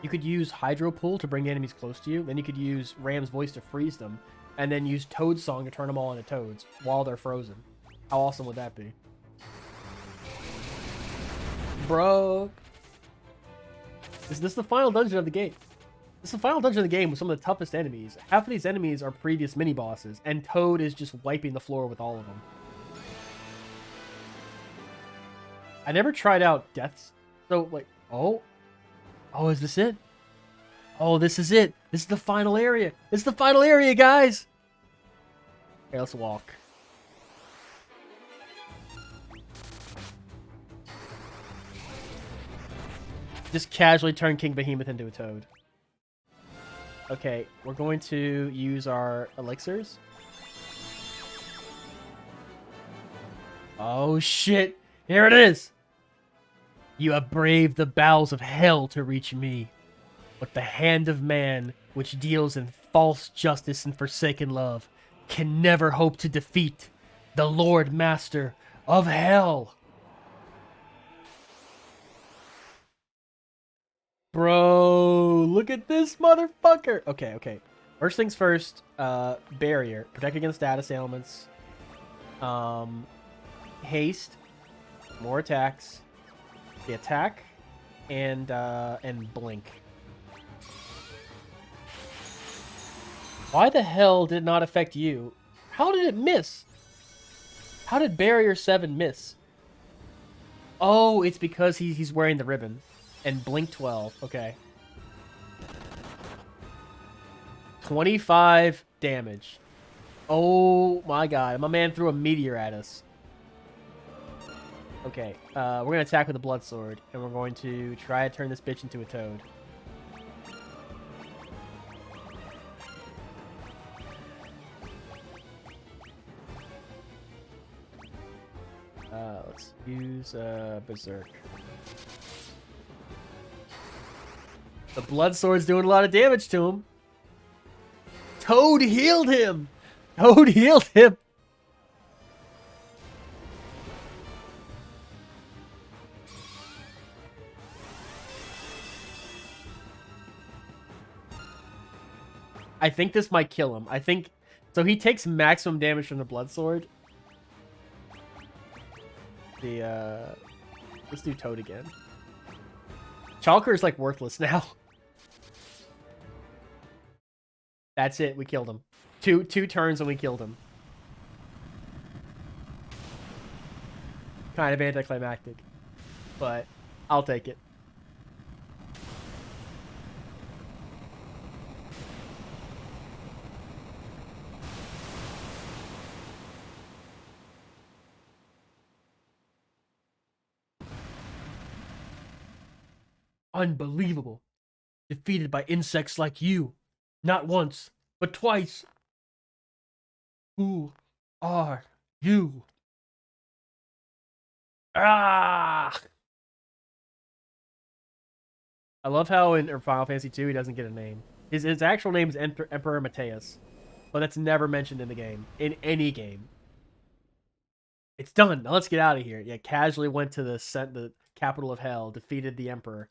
You could use Hydro Pull to bring enemies close to you. Then you could use Ram's Voice to freeze them. And then use Toad Song to turn them all into toads while they're frozen. How awesome would that be? Bro. Is this the final dungeon of the game? This is the final dungeon of the game with some of the toughest enemies. Half of these enemies are previous mini-bosses. And Toad is just wiping the floor with all of them. I never tried out Death's. So, like, oh. Oh, is this it? Oh, this is it. This is the final area. This is the final area, guys. Here, let's walk. Just casually turn King Behemoth into a toad. Okay, we're going to use our elixirs. Oh, shit. Here it is. You have braved the bowels of hell to reach me. But the hand of man, which deals in false justice and forsaken love, can never hope to defeat the Lord Master of Hell. Bro, look at this motherfucker. Okay. First things first, barrier. Protect against status ailments. Haste. More attacks. The attack. And blink. Why the hell did it not affect you? How did it miss? How did Barrier 7 miss? Oh, it's because he's wearing the ribbon. And Blink 12. Okay. 25 damage. Oh my god. My man threw a meteor at us. Okay. We're going to attack with a blood sword. And we're going to try to turn this bitch into a toad. Let's use Berserk. The blood sword's doing a lot of damage to him. Toad healed him. Toad healed him. I think this might kill him. I think so. He takes maximum damage from the blood sword. Let's do Toad again. Chalker is like worthless now. That's it. We killed him. Two turns and we killed him. Kind of anticlimactic, but I'll take it. Unbelievable. Defeated by insects like you. Not once, but twice. Who are you? Ah! I love how in Final Fantasy 2 he doesn't get a name. His actual name is Emperor Mateus, but that's never mentioned in the game. In any game. It's done. Now let's get out of here. Yeah, casually went to the capital of hell, defeated the Emperor.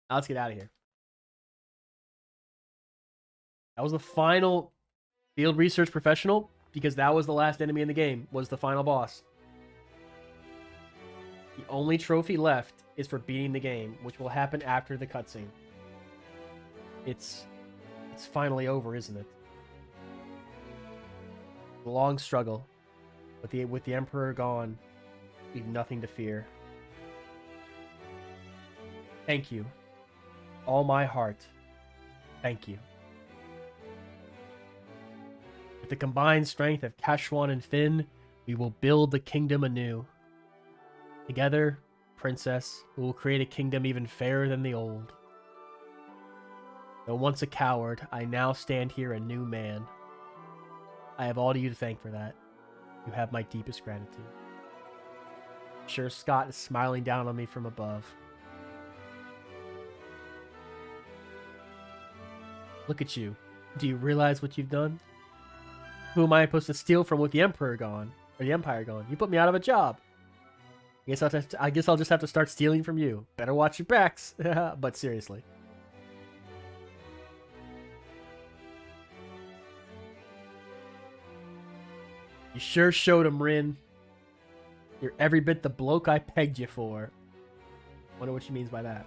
Now let's get out of here. That was the final field research professional, because that was the last enemy in the game, was the final boss. The only trophy left is for beating the game, which will happen after the cutscene. It's finally over, isn't it? A long struggle. With the Emperor gone, we've nothing to fear. Thank you. All my heart. Thank you. With the combined strength of Kashwan and Finn, we will build the kingdom anew. Together, Princess, we will create a kingdom even fairer than the old. Though once a coward, I now stand here a new man. I have all of you to thank for that. You have my deepest gratitude. I'm sure Scott is smiling down on me from above. Look at you. Do you realize what you've done? Who am I supposed to steal from with the Emperor gone? Or the Empire gone? You put me out of a job. I guess I'll just have to start stealing from you. Better watch your backs. But seriously. You sure showed him, Rin. You're every bit the bloke I pegged you for. Wonder what she means by that.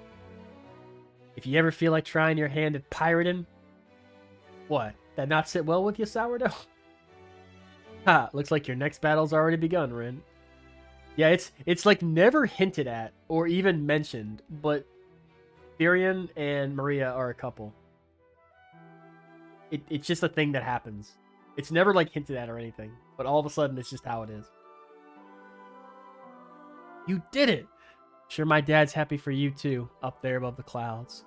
If you ever feel like trying your hand at pirating, what? That not sit well with you, Sourdough? Ha, looks like your next battle's already begun, Rin. Yeah, it's like never hinted at or even mentioned, but Tyrion and Maria are a couple. It's just a thing that happens. It's never like hinted at or anything, but all of a sudden it's just how it is. You did it! Sure my dad's happy for you too, up there above the clouds.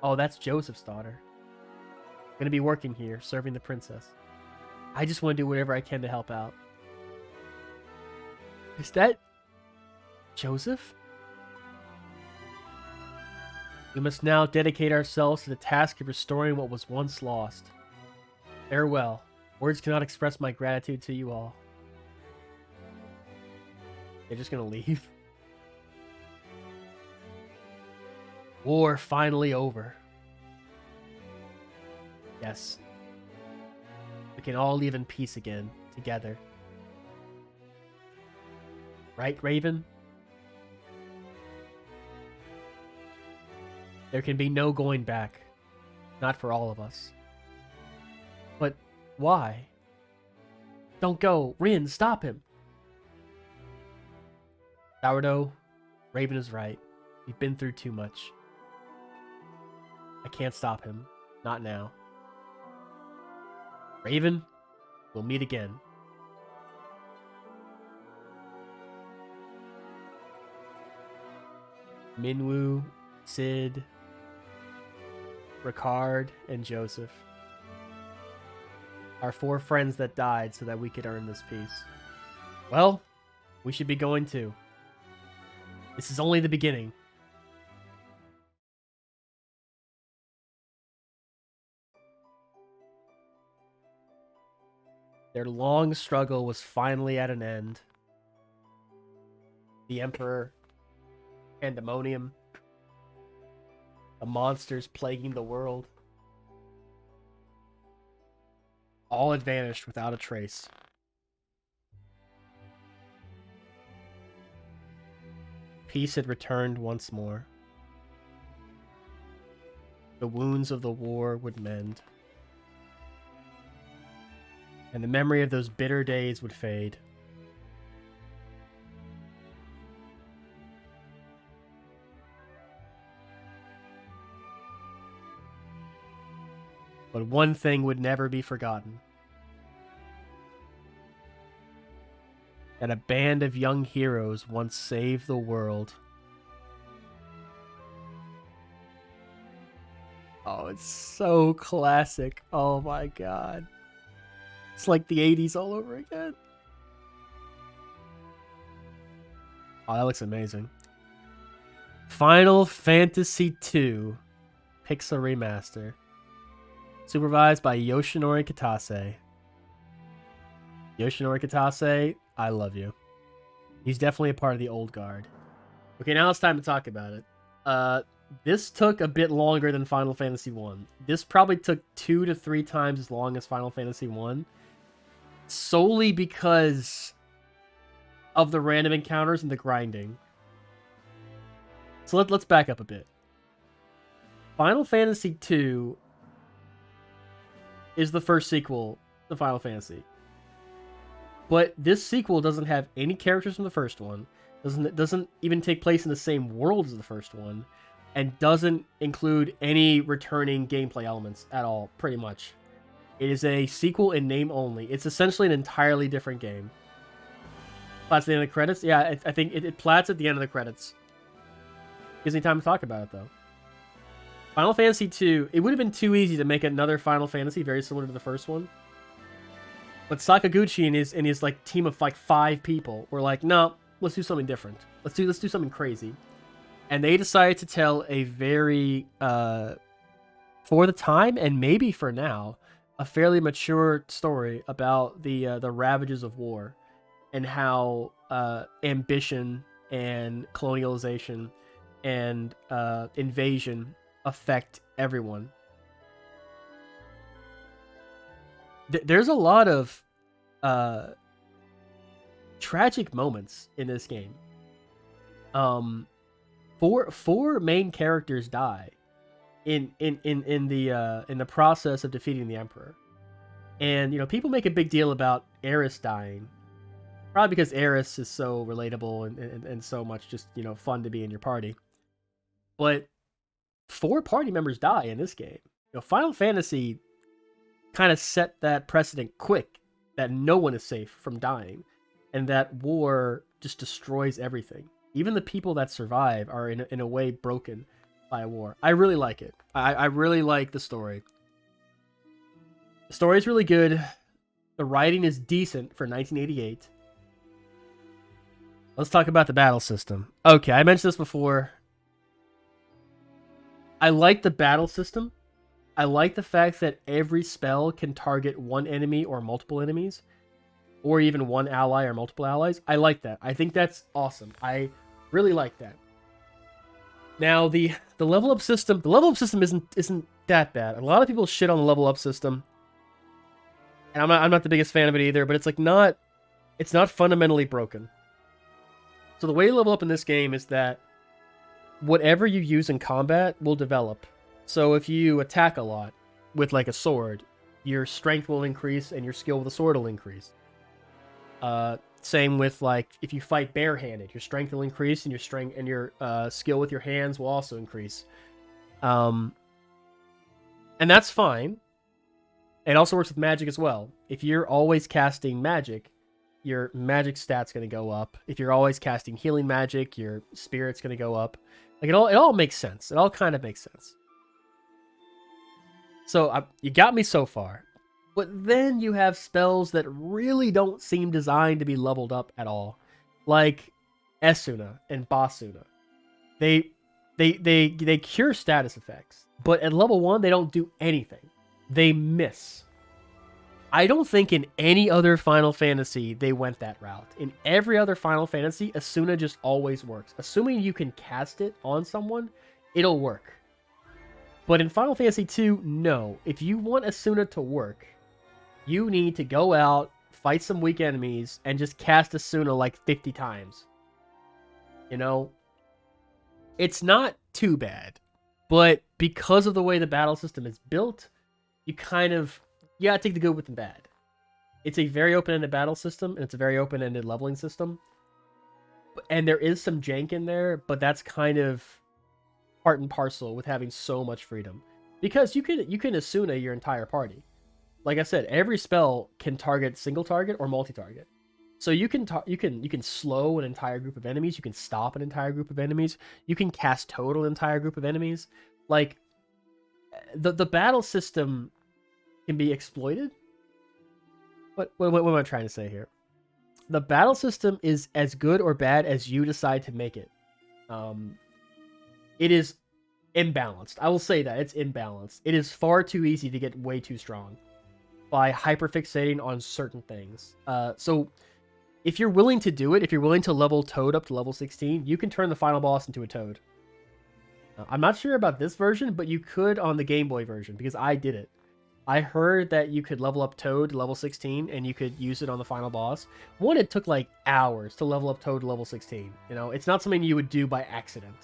Oh, that's Joseph's daughter. Gonna be working here, serving the princess. I just want to do whatever I can to help out. Is that Joseph? We must now dedicate ourselves to the task of restoring what was once lost. Farewell. Words cannot express my gratitude to you all. They're just gonna leave. War finally over. Yes. We can all live in peace again, together. Right, Raven? There can be no going back. Not for all of us. But why? Don't go. Rin, stop him. Sourdough, Raven is right. We've been through too much. I can't stop him. Not now. Raven, we'll meet again. Minwoo, Sid, Ricard, and Joseph. Our 4 friends that died so that we could earn this peace. Well, we should be going too. This is only the beginning. Their long struggle was finally at an end. The Emperor, Pandemonium, the monsters plaguing the world, all had vanished without a trace. Peace had returned once more. The wounds of the war would mend. And the memory of those bitter days would fade. But one thing would never be forgotten. That a band of young heroes once saved the world. Oh, it's so classic. Oh my god. It's like the 80s all over again. Oh, that looks amazing. Final Fantasy II Pixel Remaster. Supervised by Yoshinori Kitase. Yoshinori Kitase, I love you. He's definitely a part of the old guard. Okay, now it's time to talk about it. This took a bit longer than Final Fantasy 1. This probably took 2 to 3 times as long as Final Fantasy 1. Solely because of the random encounters and the grinding. So let's back up a bit. Final Fantasy 2 is the first sequel to Final Fantasy. But this sequel doesn't have any characters from the first one. Doesn't even take place in the same world as the first one. And doesn't include any returning gameplay elements at all, pretty much. It is a sequel in name only. It's essentially an entirely different game. Plats at the end of the credits? Yeah, I think it plats at the end of the credits. Gives me time to talk about it, though. Final Fantasy II, it would have been too easy to make another Final Fantasy very similar to the first one. But Sakaguchi and his like team of like 5 people were like, no, let's do something different. Let's do something crazy. And they decided to tell a very, for the time and maybe for now, a fairly mature story about the ravages of war and how ambition and colonialization and invasion affect everyone. There's a lot of tragic moments in this game. Four main characters die in the process of defeating the Emperor. And, you know, people make a big deal about Eris dying. Probably because Eris is so relatable and so much just, you know, fun to be in your party. But 4 party members die in this game. You know, Final Fantasy kind of set that precedent quick that no one is safe from dying. And that war just destroys everything. Even the people that survive are in a way broken by a war. I really like it. I really like the story. The story is really good. The writing is decent for 1988. Let's talk about the battle system. Okay, I mentioned this before. I like the battle system. I like the fact that every spell can target one enemy or multiple enemies, or even one ally or multiple allies. I like that. I think that's awesome. I really like that. Now the level up system, isn't that bad. A lot of people shit on the level up system, and I'm not the biggest fan of it either. But it's not fundamentally broken. So the way you level up in this game is that whatever you use in combat will develop. So if you attack a lot with like a sword, your strength will increase and your skill with the sword will increase. Same with like if you fight barehanded, your strength will increase and your skill with your hands will also increase. And that's fine. It also works with magic as well. If you're always casting magic, your magic stat's going to go up. If you're always casting healing magic, your spirit's going to go up. Like it all makes sense. It all kind of makes sense. So you got me so far. But then you have spells that really don't seem designed to be leveled up at all. Like Esuna and Basuna. They cure status effects. But at level 1, they don't do anything. They miss. I don't think in any other Final Fantasy they went that route. In every other Final Fantasy, Esuna just always works. Assuming you can cast it on someone, it'll work. But in Final Fantasy 2, no. If you want Esuna to work, you need to go out, fight some weak enemies, and just cast Esuna like 50 times. You know? It's not too bad. But because of the way the battle system is built, you gotta take the good with the bad. It's a very open-ended battle system, and it's a very open-ended leveling system. And there is some jank in there, but that's kind of part and parcel with having so much freedom. Because you can Esuna your entire party. Like I said, every spell can target single target or multi-target. So you can slow an entire group of enemies, you can stop an entire group of enemies, you can cast total an entire group of enemies. Like the battle system can be exploited. What am I trying to say here? The battle system is as good or bad as you decide to make it. It is imbalanced. I will say that it's imbalanced. It is far too easy to get way too strong by hyperfixating on certain things. So if you're willing to do it, if you're willing to level Toad up to level 16, you can turn the final boss into a Toad. I'm not sure about this version, but you could on the Game Boy version, because I did it. I heard that you could level up Toad to level 16, and you could use it on the final boss. One, it took like hours to level up Toad to level 16. You know, it's not something you would do by accident.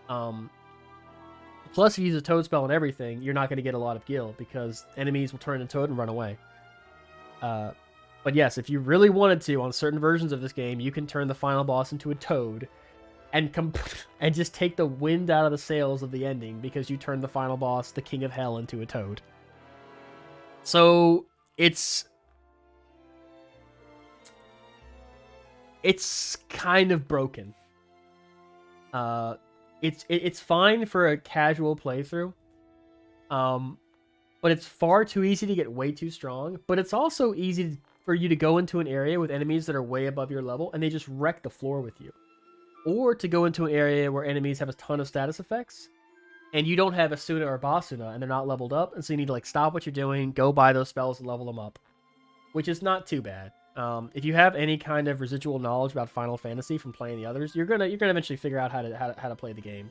Plus, if you use a Toad spell and everything, you're not going to get a lot of gil, because enemies will turn into Toad and run away. But yes, if you really wanted to, on certain versions of this game, you can turn the final boss into a Toad, and just take the wind out of the sails of the ending, because you turned the final boss, the King of Hell, into a Toad. So it's kind of broken. It's fine for a casual playthrough. But it's far too easy to get way too strong. But it's also easy for you to go into an area with enemies that are way above your level and they just wreck the floor with you. Or to go into an area where enemies have a ton of status effects and you don't have Asuna or Basuna and they're not leveled up, and so you need to like stop what you're doing, go buy those spells and level them up, which is not too bad. If you have any kind of residual knowledge about Final Fantasy from playing the others, you're gonna eventually figure out how to play the game.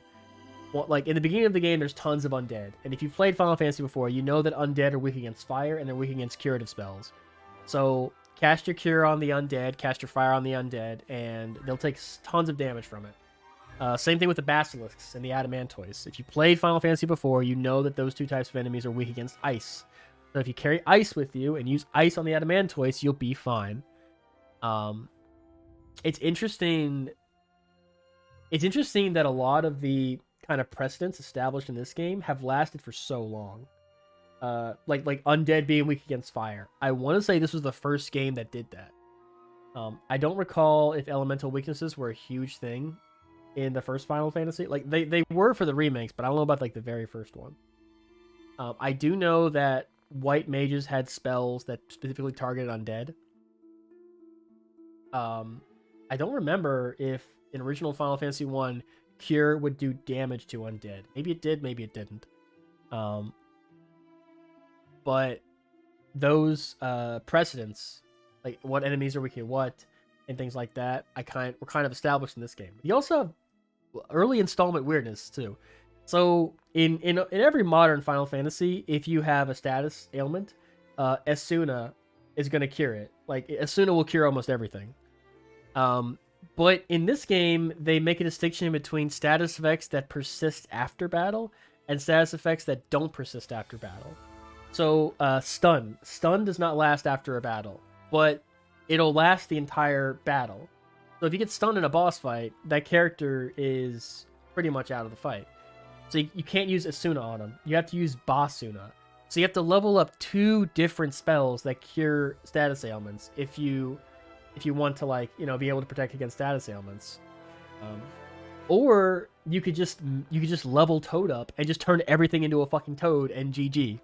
Well, like in the beginning of the game, there's tons of undead, and if you've played Final Fantasy before, you know that undead are weak against fire and they're weak against curative spells. So cast your cure on the undead, cast your fire on the undead, and they'll take tons of damage from it. Same thing with the basilisks and the adamantoids. If you played Final Fantasy before, you know that those two types of enemies are weak against ice. So if you carry ice with you and use ice on the adamantoids, you'll be fine. It's interesting. It's interesting that a lot of the kind of precedents established in this game have lasted for so long. Like undead being weak against fire. I want to say this was the first game that did that. I don't recall if elemental weaknesses were a huge thing in the first Final Fantasy. Like they were for the remakes, but I don't know about like the very first one. I do know that white mages had spells that specifically targeted undead. I don't remember if in original Final Fantasy 1 Cure would do damage to undead. Maybe it did, maybe it didn't. But those precedents, like what enemies are weak to what, and things like that, were kind of established in this game. You also have early installment weirdness too. So in every modern Final Fantasy, if you have a status ailment, Esuna is going to cure it. Like Esuna will cure almost everything. But in this game, they make a distinction between status effects that persist after battle and status effects that don't persist after battle. So, stun. Stun does not last after a battle, but it'll last the entire battle. So if you get stunned in a boss fight, that character is pretty much out of the fight. So you can't use Asuna on him. You have to use Basuna. So you have to level up 2 different spells that cure status ailments if you want to, like, you know, be able to protect against status ailments. Or you could just level Toad up and just turn everything into a fucking Toad and GG.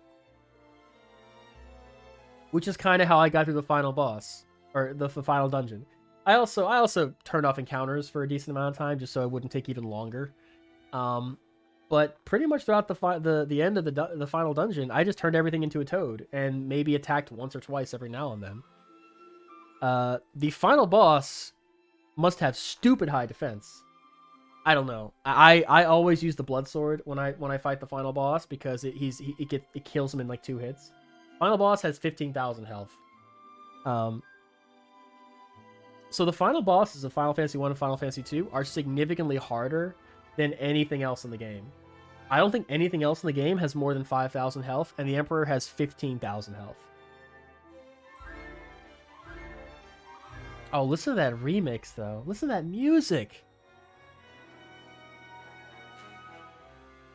Which is kind of how I got through the final boss, or the final dungeon. I also turned off encounters for a decent amount of time just so it wouldn't take even longer. But pretty much throughout the end of the final dungeon, I just turned everything into a Toad and maybe attacked once or twice every now and then. The final boss must have stupid high defense. I don't know. I always use the blood sword when I fight the final boss because it kills him in like 2 hits. Final boss has 15,000 health. So the final bosses of Final Fantasy 1 and Final Fantasy 2 are significantly harder than anything else in the game. I don't think anything else in the game has more than 5,000 health, and the Emperor has 15,000 health. Oh, listen to that remix, though. Listen to that music.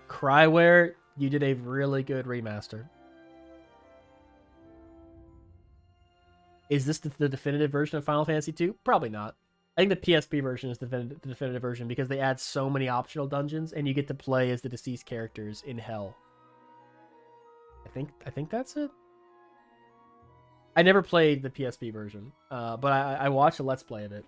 Cryware, you did a really good remaster. Is this the definitive version of Final Fantasy 2? Probably not. I think the PSP version is the definitive version because they add so many optional dungeons and you get to play as the deceased characters in hell. I think that's it. I never played the PSP version, but I watched a Let's Play of it.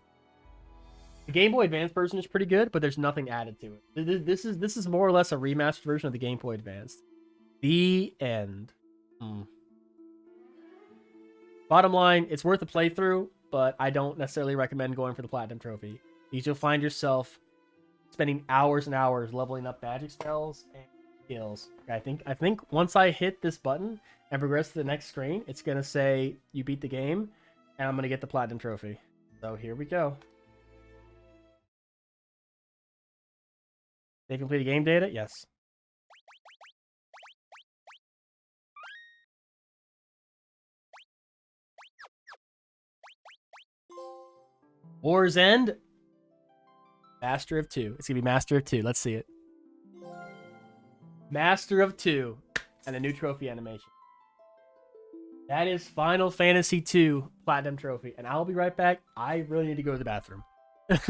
The Game Boy Advance version is pretty good, but there's nothing added to it. This is more or less a remastered version of the Game Boy Advance. The end. Bottom line, it's worth a playthrough, but I don't necessarily recommend going for the Platinum Trophy. Because you'll find yourself spending hours and hours leveling up magic spells and skills. I think once I hit this button and progress to the next screen, it's going to say you beat the game, and I'm going to get the Platinum Trophy. So here we go. They completed game data? Yes. War's End. Master of 2. It's going to be Master of 2. Let's see it. Master of 2. And a new trophy animation. That is Final Fantasy 2 Platinum Trophy. And I'll be right back. I really need to go to the bathroom.